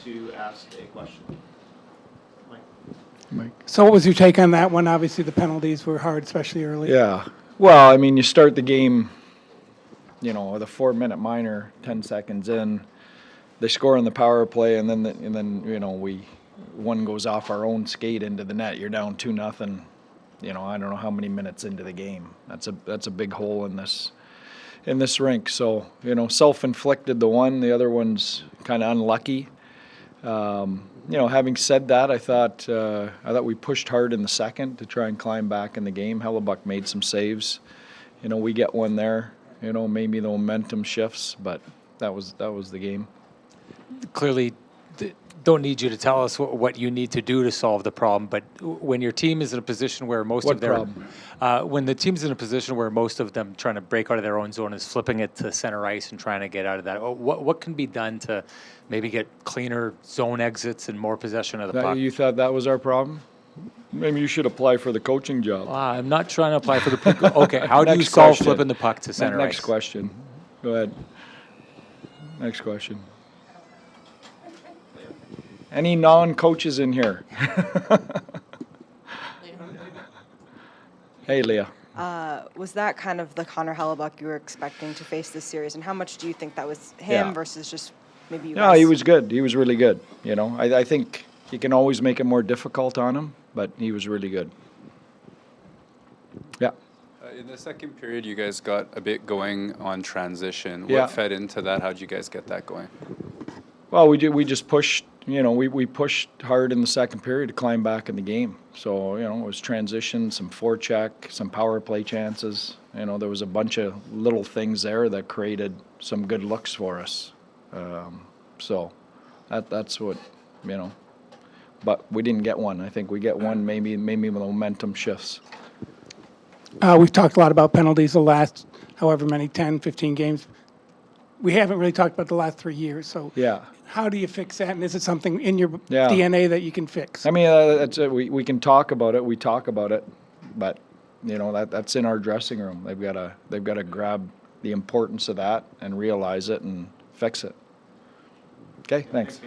to ask a question. Mike. So what was your take on that one? Obviously, the penalties were hard, especially early. Yeah. Well, I mean, you start the game, with a 4-minute minor, 10 seconds in. They score on the power play, and then one goes off our own skate into the net. You're down 2-0. I don't know how many minutes into the game. That's a big hole in this rink. So self-inflicted the one. The other one's kind of unlucky. Having said that, I thought we pushed hard in the second to try and climb back in the game. Hellebuck made some saves. We get one there. Maybe the momentum shifts, but that was the game. Clearly, don't need you to tell us what you need to do to solve the problem. But when your team is in a position where most What of their problem? when the team's in a position where most of them trying to break out of their own zone is flipping it to center ice and trying to get out of that, what can be done to maybe get cleaner zone exits and more possession of the puck? You thought that was our problem? Maybe you should apply for the coaching job. I'm not trying to apply for the puck. Okay, how do you Next solve question. flipping the puck to center Next ice? question. Go ahead. Next question. Any non-coaches in here? Hey, Leah. Was that kind of the Connor Hellebuck you were expecting to face this series? And how much do you think that was him versus just maybe you No, guys? he was good. He was really good. I think you can always make it more difficult on him, but he was really good. Yeah. In the second period, you guys got a bit going on transition. Yeah. What fed into that? How'd you guys get that going? Well, we just pushed. We pushed hard in the second period to climb back in the game. So it was transition, some forecheck, some power play chances. There was a bunch of little things there that created some good looks for us. So that's what But we didn't get one. I think we get one. Maybe the momentum shifts. We've talked a lot about penalties the last however many, 10, 15 games. We haven't really talked about the last 3 years. So Yeah. how do you fix that? And is it something in your Yeah. DNA that you can fix? I mean, that's it. We can talk about it. We talk about it, but that's in our dressing room. They've got to grab the importance of that and realize it and fix it. Okay, thanks.